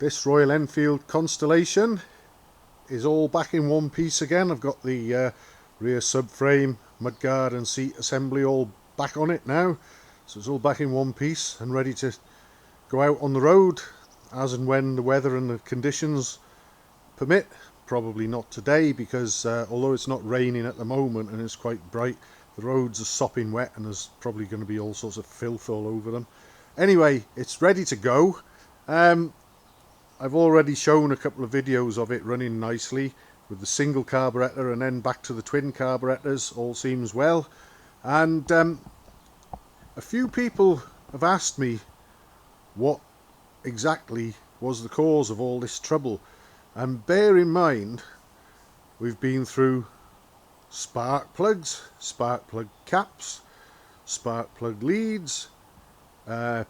This Royal Enfield Constellation is all back in one piece again. I've got the rear subframe, mudguard and seat assembly all back on it now. So it's all back in one piece and ready to go out on the road as and when the weather and the conditions permit. Probably not today because although it's not raining at the moment and it's quite bright, the roads are sopping wet and there's probably going to be all sorts of filth all over them. Anyway, it's ready to go. I've already shown a couple of videos of it running nicely with the single carburettor and then back to the twin carburettors. All seems well, and a few people have asked me what exactly was the cause of all this trouble. And bear in mind, we've been through spark plugs, spark plug caps, spark plug leads,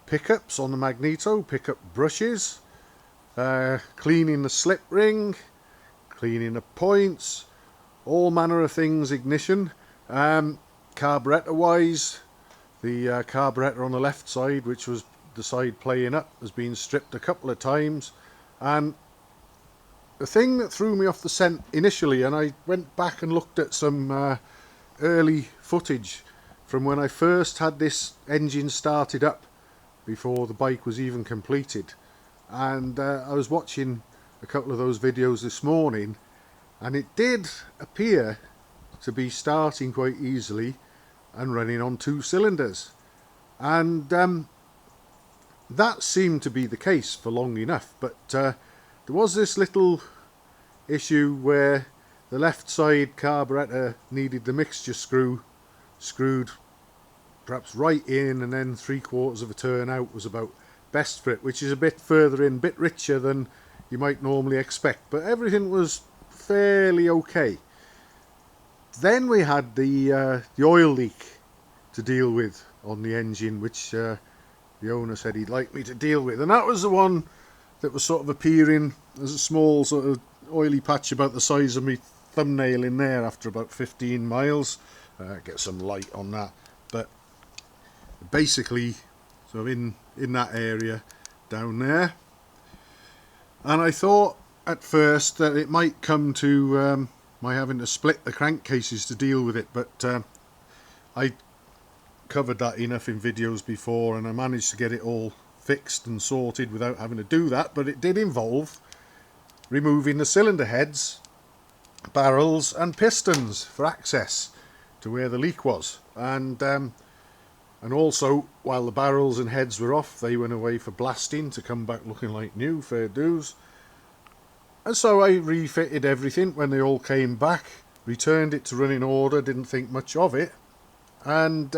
pickups on the Magneto, pickup brushes, cleaning the slip ring, cleaning the points, all manner of things, ignition, carburettor wise, the carburettor on the left side, which was the side playing up, has been stripped a couple of times. And the thing that threw me off the scent initially, and I went back and looked at some early footage from when I first had this engine started up before the bike was even completed, and I was watching a couple of those videos this morning, and it did appear to be starting quite easily and running on 2 cylinders, and that seemed to be the case for long enough. But there was this little issue where the left side carburettor needed the mixture screw screwed perhaps right in, and then 3/4 of a turn out was about best for it, which is a bit further in, a bit richer than you might normally expect, but everything was fairly okay. Then we had the oil leak to deal with on the engine, which the owner said he'd like me to deal with, and that was the one that was sort of appearing as a small sort of oily patch about the size of my thumbnail in there after about 15 miles. Get some light on that, but basically so in that area down there. And I thought at first that it might come to my having to split the crankcases to deal with it, but I covered that enough in videos before, and I managed to get it all fixed and sorted without having to do that. But it did involve removing the cylinder heads, barrels and pistons for access to where the leak was, and also while the barrels and heads were off, they went away for blasting to come back looking like new, fair dues. And so I refitted everything when they all came back, returned it to running order, didn't think much of it, and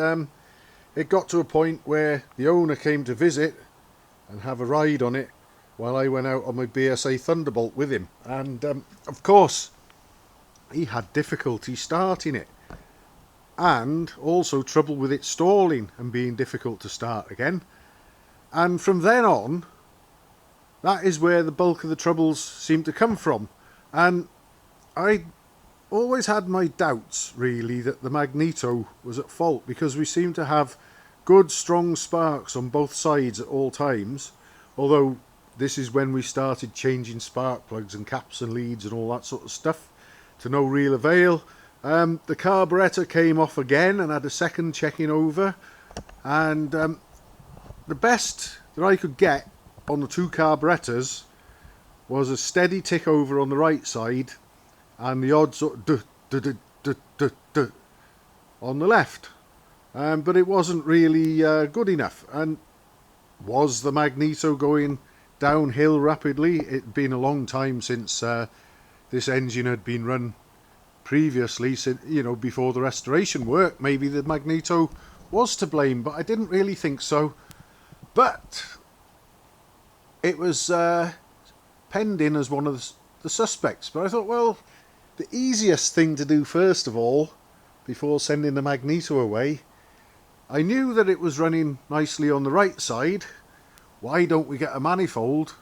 it got to a point where the owner came to visit and have a ride on it while I went out on my BSA Thunderbolt with him, and of course he had difficulty starting it, and also trouble with it stalling and being difficult to start again. And from then on, that is where the bulk of the troubles seemed to come from. And I always had my doubts really that the Magneto was at fault, because we seemed to have good strong sparks on both sides at all times, although this is when we started changing spark plugs and caps and leads and all that sort of stuff to no real avail. The carburettor came off again and had a second checking over, and the best that I could get on the 2 carburettors was a steady tick over on the right side and the odd sort of duh on the left, but it wasn't really good enough. And was the Magneto going downhill rapidly? It'd been a long time since this engine had been run previously, you know, before the restoration work. Maybe the Magneto was to blame, but I didn't really think so. But it was penned in as one of the suspects. But I thought, well, the easiest thing to do first of all, before sending the Magneto away, I knew that it was running nicely on the right side. Why don't we get a manifold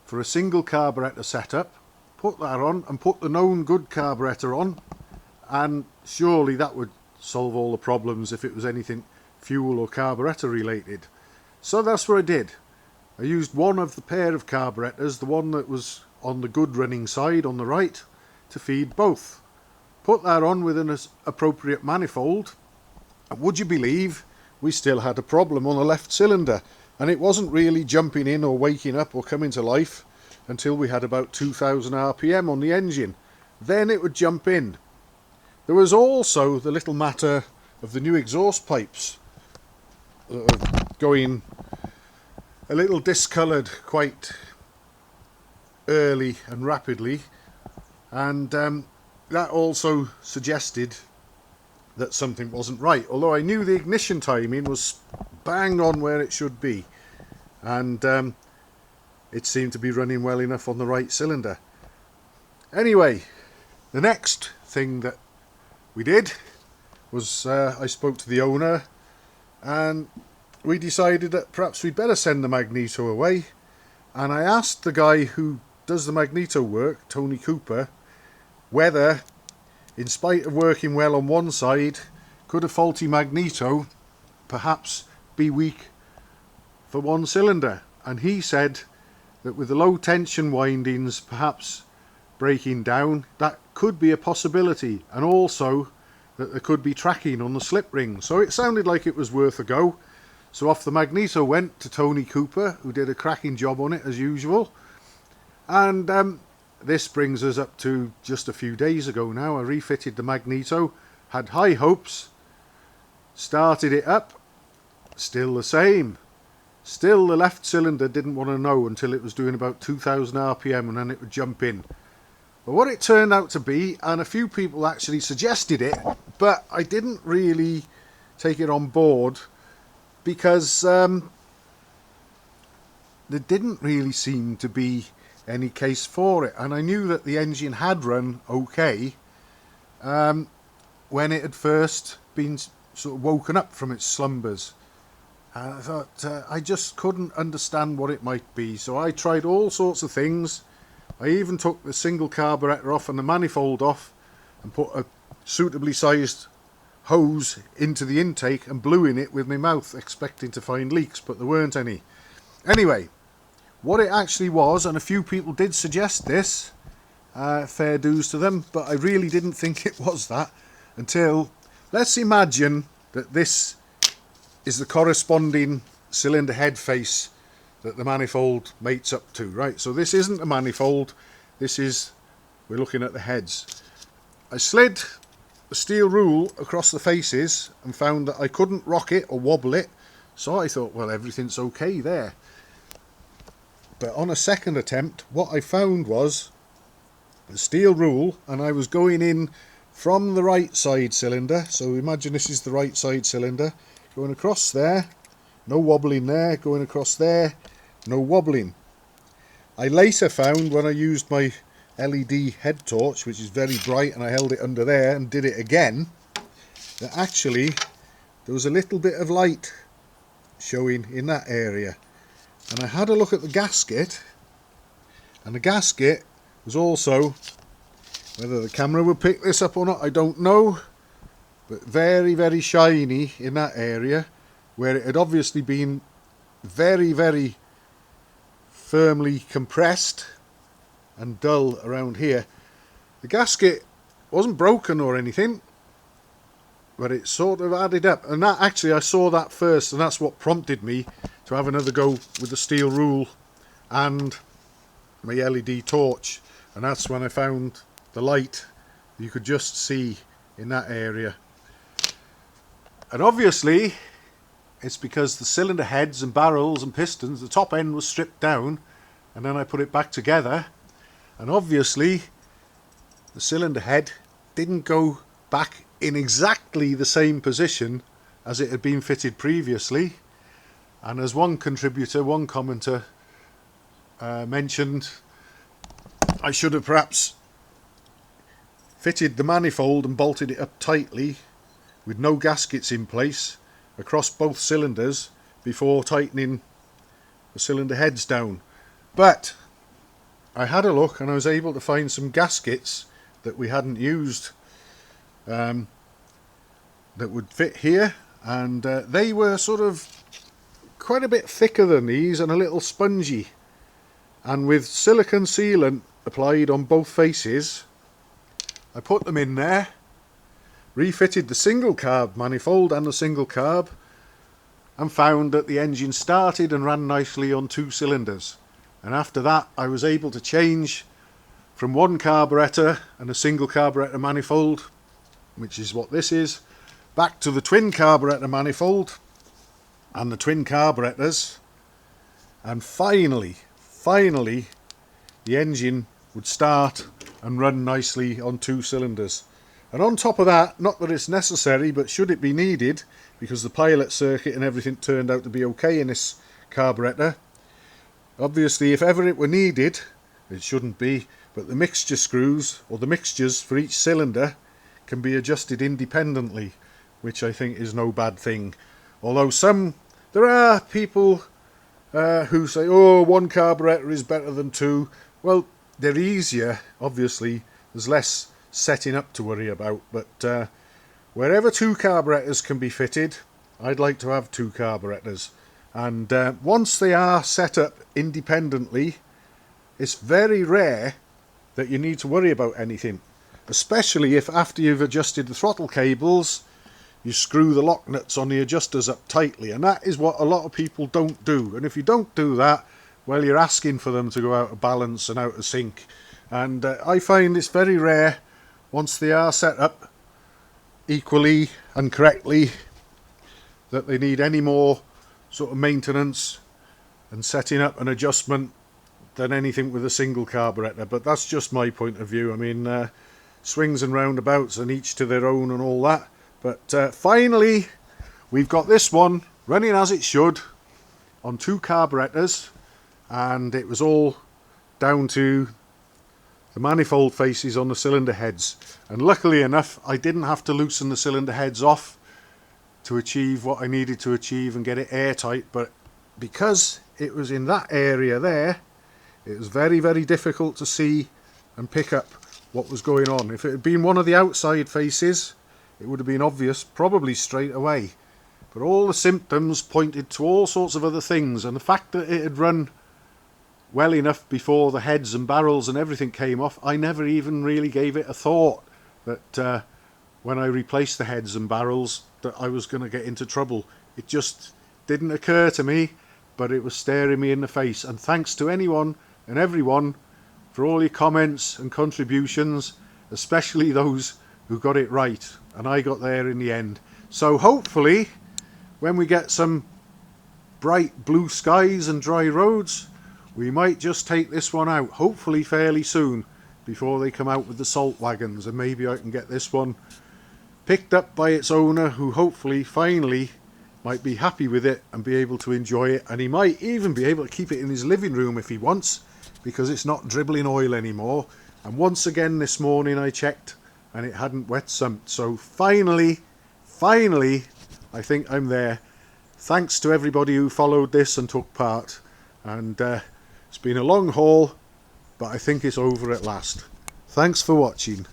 for a single carburettor setup, put that on and put the known good carburettor on, and surely that would solve all the problems if it was anything fuel or carburettor related. So that's what I did. I used one of the pair of carburetors, the one that was on the good running side on the right, to feed both. Put that on with an appropriate manifold, and would you believe we still had a problem on the left cylinder, and it wasn't really jumping in or waking up or coming to life until we had about 2000 RPM on the engine. Then it would jump in. There was also the little matter of the new exhaust pipes going a little discoloured quite early and rapidly, and that also suggested that something wasn't right, although I knew the ignition timing was bang on where it should be, and it seemed to be running well enough on the right cylinder. Anyway, the next thing that we did was I spoke to the owner, and we decided that perhaps we'd better send the Magneto away, and I asked the guy who does the Magneto work, Tony Cooper, whether, in spite of working well on one side, could a faulty Magneto perhaps be weak for one cylinder. And he said that with the low tension windings perhaps breaking down, that could be a possibility, and also that there could be tracking on the slip ring. So it sounded like it was worth a go. So off the Magneto went to Tony Cooper, who did a cracking job on it as usual. And this brings us up to just a few days ago now. I refitted the Magneto, had high hopes, started it up, still the same. Still the left cylinder didn't want to know until it was doing about 2000 RPM, and then it would jump in. But what it turned out to be, and a few people actually suggested it, but I didn't really take it on board, because there didn't really seem to be any case for it, and I knew that the engine had run okay when it had first been sort of woken up from its slumbers, and I thought I just couldn't understand what it might be. So I tried all sorts of things. I even took the single carburetor off and the manifold off and put a suitably sized hose into the intake and blew in it with my mouth, expecting to find leaks, but there weren't any. Anyway, what it actually was, and a few people did suggest this, fair dues to them, but I really didn't think it was that until, let's imagine that this is the corresponding cylinder head face that the manifold mates up to, right? So this isn't a manifold, this is, we're looking at the heads. I slid the steel rule across the faces and found that I couldn't rock it or wobble it, so I thought, well, everything's okay there. But on a second attempt, what I found was the steel rule, and I was going in from the right side cylinder, so imagine this is the right side cylinder, going across there, no wobbling there, going across there, no wobbling. I later found, when I used my LED head torch, which is very bright, and I held it under there and did it again, that actually there was a little bit of light showing in that area. And I had a look at the gasket, and the gasket was also, whether the camera would pick this up or not, I don't know, but very, very shiny in that area, where it had obviously been very, very firmly compressed and dull around here. The gasket wasn't broken or anything, but it sort of added up, and that actually, I saw that first, and that's what prompted me to have another go with the steel rule and my LED torch, and that's when I found the light you could just see in that area. And obviously it's because the cylinder heads and barrels and pistons, the top end was stripped down, and then I put it back together, and obviously the cylinder head didn't go back in exactly the same position as it had been fitted previously. And as one contributor, one commenter mentioned, I should have perhaps fitted the manifold and bolted it up tightly with no gaskets in place across both cylinders before tightening the cylinder heads down. But I had a look and I was able to find some gaskets that we hadn't used that would fit here, and they were sort of quite a bit thicker than these and a little spongy, and with silicone sealant applied on both faces, I put them in there, refitted the single carb manifold and the single carb, and found that the engine started and ran nicely on 2 cylinders. And after that I was able to change from one carburettor and a single carburettor manifold, which is what this is, back to the twin carburettor manifold and the twin carburettors, and finally the engine would start and run nicely on 2 cylinders. And on top of that, not that it's necessary, but should it be needed, because the pilot circuit and everything turned out to be okay in this carburettor, obviously if ever it were needed, it shouldn't be, but the mixture screws, or the mixtures for each cylinder, can be adjusted independently, which I think is no bad thing. Although there are people who say, oh, 1 carburettor is better than 2. Well, they're easier, obviously, there's less setting up to worry about, but wherever 2 carburettors can be fitted, I'd like to have 2 carburettors. And once they are set up independently, it's very rare that you need to worry about anything, especially if after you've adjusted the throttle cables, you screw the lock nuts on the adjusters up tightly, and that is what a lot of people don't do. And if you don't do that, well, you're asking for them to go out of balance and out of sync. And I find it's very rare, once they are set up equally and correctly, that they need any more sort of maintenance and setting up an adjustment than anything with a single carburettor. But that's just my point of view. I mean, swings and roundabouts and each to their own and all that. But finally we've got this one running as it should on 2 carburettors, and it was all down to the manifold faces on the cylinder heads. And luckily enough, I didn't have to loosen the cylinder heads off to achieve what I needed to achieve and get it airtight, but because it was in that area there, it was very, very difficult to see and pick up what was going on. If it had been one of the outside faces, it would have been obvious probably straight away, but all the symptoms pointed to all sorts of other things, and the fact that it had run well enough before the heads and barrels and everything came off, I never even really gave it a thought that when I replaced the heads and barrels that I was going to get into trouble. It just didn't occur to me, but it was staring me in the face. And thanks to anyone and everyone for all your comments and contributions, especially those who got it right, and I got there in the end. So hopefully when we get some bright blue skies and dry roads, we might just take this one out, hopefully fairly soon, before they come out with the salt wagons, and maybe I can get this one picked up by its owner, who hopefully finally might be happy with it and be able to enjoy it, and he might even be able to keep it in his living room if he wants, because it's not dribbling oil anymore. And once again this morning I checked and it hadn't wet sumped. So finally I think I'm there. Thanks to everybody who followed this and took part, and it's been a long haul, but I think it's over at last. Thanks for watching.